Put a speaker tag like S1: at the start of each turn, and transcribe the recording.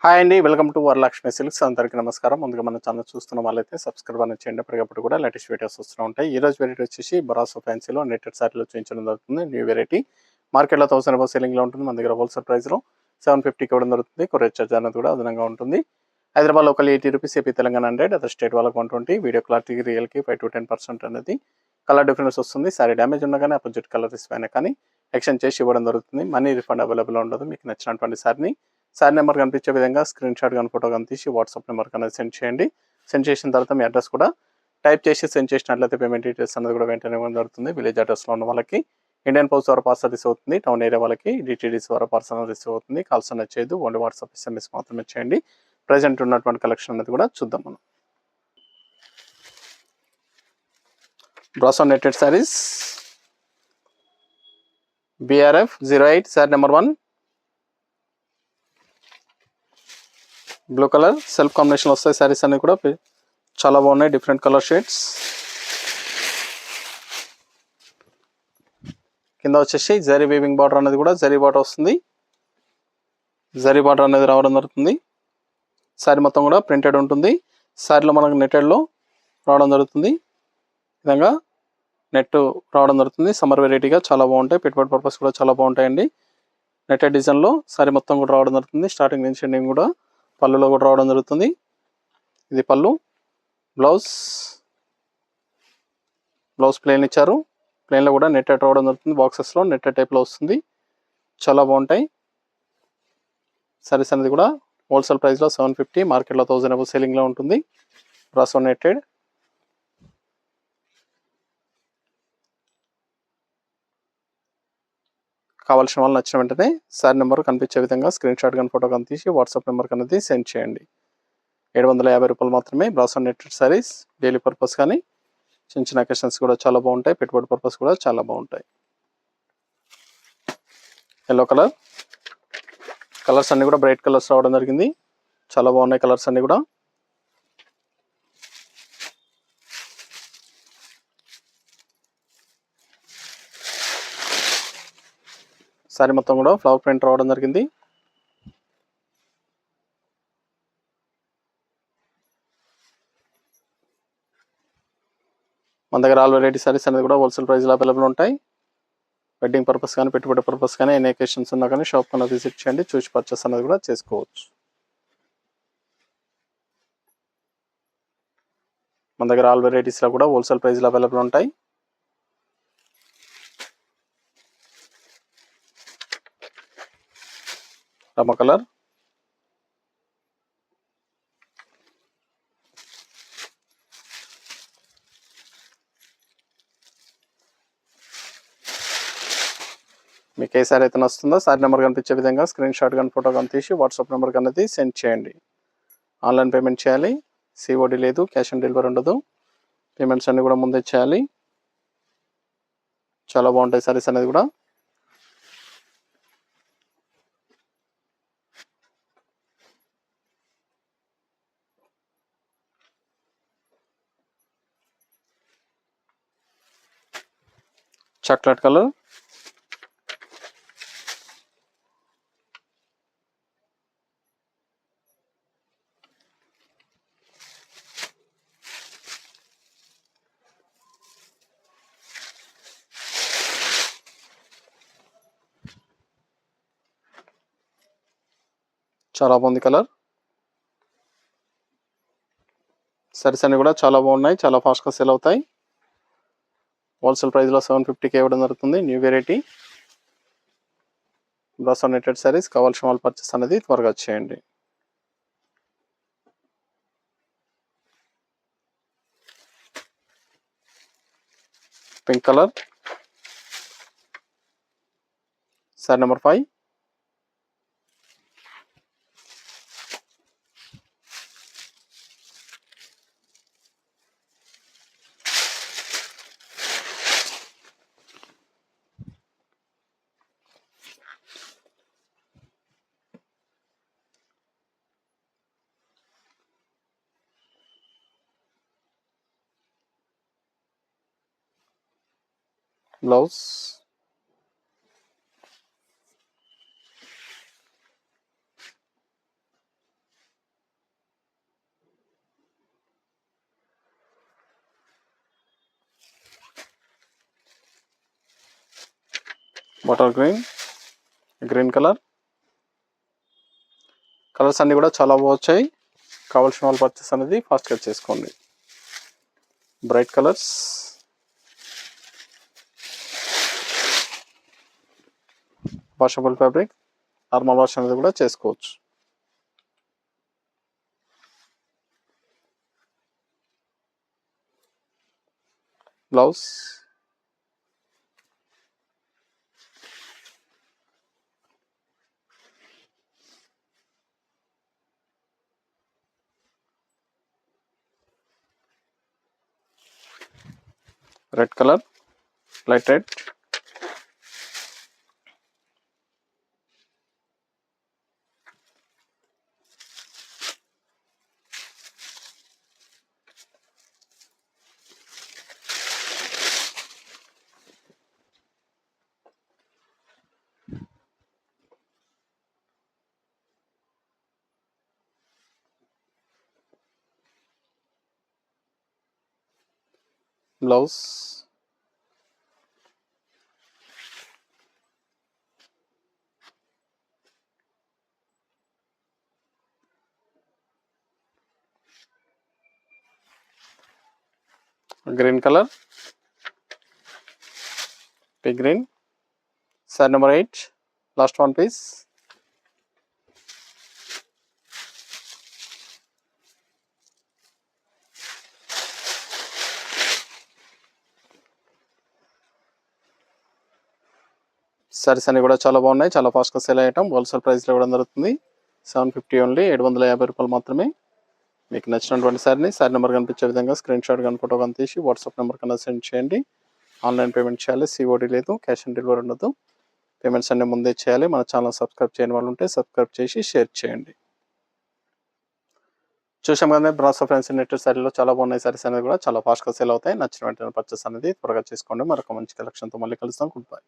S1: Hi అండి, welcome to Varalakshmi silks. అందరికీ నమస్కారం. ముందుగా మన ఛానల్ చూస్తున్న వాళ్ళైతే సబ్స్క్రైబ్ అనేది చేయండి. ఎప్పటికప్పుడు కూడా లేటెస్ట్ వీడియోస్ వస్తూ ఉంటాయి. ఈ రోజు వెరైటీ వచ్చేసి బరాసో ఫ్యాన్సీలో నెట్టెడ్ సారీలో చూపించడం జరుగుతుంది. న్యూ వెరైటీ మార్కెట్లో 1000 రూపాయలు సెల్లింగ్లో ఉంటుంది. మన దగ్గర హోల్సేల్ ప్రైస్లో 750 ఇవ్వడం జరుగుతుంది. కొరియర్ చార్జ్ అనేది కూడా అదనంగా ఉంటుంది. Hyderabad local 80 rupees, AP Telangana 100, other state వాళ్ళకి 120. వీడియో క్లారిటీ రియల్కి 5 to 10% అనేది కలర్ డిఫరెన్స్ వస్తుంది. సారీ డ్యామేజ్ ఉన్నా కానీ అపోజిట్ కలర్ ఇస్పైనా కానీ ఎక్స్చేంజ్ చేసి ఇవ్వడం జరుగుతుంది. మనీ రిఫండ్ అవైలబుల్ ఉండదు. మీకు నచ్చినటువంటి సారీ నెంబర్ కనిపించే విధంగా స్క్రీన్ షాట్ కానీ ఫోటో కానీ తీసి వాట్సాప్ నెంబర్ అనేది సెండ్ చేయండి. సెండ్ చేసిన తర్వాత మీ అడ్రస్ కూడా టైప్ చేసి సెండ్ చేసినట్లయితే పేమెంట్ డీటెయిల్స్ అనేది కూడా వెంటనే ఇవ్వడం జరుగుతుంది. విలేజ్ అడ్రస్లో ఉన్న వాళ్ళకి ఇండియన్ పోస్ట్ ద్వారా పార్సల్ రిసీవ్ అవుతుంది. టౌన్ ఏరియా వాళ్ళకి డిటీడీసీ ద్వారా పార్సల్ రిసీవ్ అవుతుంది. కాల్స్ అనేది చేయదు, ఓన్లీ వాట్సాప్ SMS మాత్రమే చేయండి. ప్రజెంట్ ఉన్నటువంటి కలెక్షన్ అనేది కూడా చూద్దాం మనం. Brasso netted saris BRF 08 sorry number 1 blue colour self combination వస్తాయి. సారీస్ అన్ని కూడా చాలా బాగున్నాయి, డిఫరెంట్ కలర్ షేడ్స్. కింద వచ్చేసి జరీ వీవింగ్ బార్డర్ అనేది కూడా జరీ బార్డర్ వస్తుంది. జరీ బార్డర్ అనేది రావడం జరుగుతుంది. సారీ మొత్తం కూడా ప్రింటెడ్ ఉంటుంది. సారీలో మనకు నెట్టెడ్లో రావడం జరుగుతుంది. ఈ విధంగా నెట్ రావడం జరుగుతుంది. సమ్మర్ వెరైటీగా చాలా బాగుంటాయి. పెట్టుబడి పర్పస్ కూడా చాలా బాగుంటాయండి. నెట్టెడ్ డిజైన్లో సారీ మొత్తం కూడా రావడం జరుగుతుంది. స్టార్టింగ్ నుంచి ఎండింగ్ కూడా పళ్ళులో కూడా రావడం జరుగుతుంది. ఇది పళ్ళు. బ్లౌజ్ ప్లెయిన్ ఇచ్చారు. ప్లెయిన్లో కూడా నెట్టెడ్ రావడం జరుగుతుంది. బాక్సెస్లో నెట్టెడ్ టైప్లో వస్తుంది. చాలా బాగుంటాయి. సారీస్ అనేది కూడా హోల్సేల్ ప్రైస్లో 750, మార్కెట్లో 1000 అబౌవ్ సెల్లింగ్లో ఉంటుంది. Brasso netted. కావాల్సిన వాళ్ళు నచ్చిన వెంటనే సారీ నెంబర్ కనిపించే విధంగా స్క్రీన్ షాట్ కానీ ఫోటో కానీ తీసి వాట్సాప్ నెంబర్ అనేది సెండ్ చేయండి. 750 రూపాయలు మాత్రమే. Brasso netted saris daily purpose కానీ చిన్న చిన్న అకేషన్స్ కూడా చాలా బాగుంటాయి. పెట్టుబడి పర్పస్ కూడా చాలా బాగుంటాయి. Yellow colour. కలర్స్ అన్ని కూడా బ్రైట్ కలర్స్ రావడం జరిగింది. చాలా బాగున్నాయి కలర్స్ అన్ని కూడా. సారీ మొత్తం కూడా ఫ్లవర్ ప్రింట్ రావడం జరిగింది. మన దగ్గర ఆల్ వెరైటీ సారీస్ అనేది కూడా హోల్సేల్ ప్రైస్లో అవైలబుల్ ఉంటాయి. వెడ్డింగ్ పర్పస్ కానీ పెట్టుబడి పర్పస్ కానీ ఎన్ని అకేషన్స్ ఉన్నా కానీ షాప్ కన్నా విజిట్ చేయండి. చూసి పర్చేస్ అనేది కూడా చేసుకోవచ్చు. మన దగ్గర ఆల్ వెరైటీస్లో కూడా హోల్సేల్ ప్రైస్లో అవైలబుల్ ఉంటాయి. రమ కలర్. మీకు ఏ సారీ అయితే నస్తుందో సారీ నెంబర్ కనిపించే విధంగా స్క్రీన్ షాట్ కానీ ఫోటో కానీ తీసి వాట్సాప్ నెంబర్ అనేది సెండ్ చేయండి. ఆన్లైన్ పేమెంట్ చేయాలి. COD లేదు, క్యాష్ ఆన్ డెలివరీ ఉండదు. పేమెంట్స్ అన్నీ కూడా ముందే చేయాలి. చాలా బాగుంటాయి సారీస్ అనేది కూడా. Chocolate colour. చాలా బాగుంది కలర్. సారీస్ అన్ని కూడా చాలా బాగున్నాయి, చాలా ఫాస్ట్గా సేల్ అవుతాయి. హోల్సేల్ ప్రైస్లో 750 ఇవ్వడం జరుగుతుంది. New variety brasso netted saris. కావాల్సిన వాళ్ళు పర్చేస్ అనేది త్వరగా చేయండి. Pink colour. Sorry number 5. Blouse. Bottle green, green colour. Colours అన్నీ కూడా చాలా బాగున్నాయి. కావాల్సిన వాళ్ళు పర్చేస్ అనేది ఫాస్ట్గా చేసుకోండి. Bright colours, washable fabric, normal wash అనేది కూడా చేసుకోవచ్చు. Blouse, red colour, light red, blouse, green colour, pea green. Set number 8, last one piece. Saris అన్ని కూడా చాలా బాగున్నాయి. చాలా ఫాస్ట్గా సేల్ అయ్యటం. హోల్సేల్ ప్రైస్లో ఇవ్వడం జరుగుతుంది. 750 ఓన్లీ, 750 రూపాయలు మాత్రమే. మీకు నచ్చినటువంటి సారీ నెంబర్ కనిపించే విధంగా స్క్రీన్ షాట్ కానీ ఫోటో కానీ తీసి వాట్సాప్ నెంబర్ కన్నా సెండ్ చేయండి. ఆన్లైన్ పేమెంట్ చేయాలి. సిఓడి లేదు, క్యాష్ ఆన్ డెలివరీ ఉండదు. పేమెంట్స్ అన్ని ముందే చేయాలి. మన ఛానల్ సబ్స్క్రైబ్ చేయని వాళ్ళు ఉంటే సబ్స్క్రైబ్ చేసి షేర్ చేయండి. చూసాం కదా బ్రాసో ఫ్యాన్సీ నెట్టెడ్ సారీలో చాలా బాగున్నాయి. సారీస్ అనేది కూడా చాలా ఫాస్ట్గా సేల్ అవుతాయి. నచ్చిన వెంటనే పర్చేస్ అనేది త్వరగా చేసుకోండి. మరొక మంచి కలెక్షన్తో మళ్ళీ కలుస్తాం. Good bye.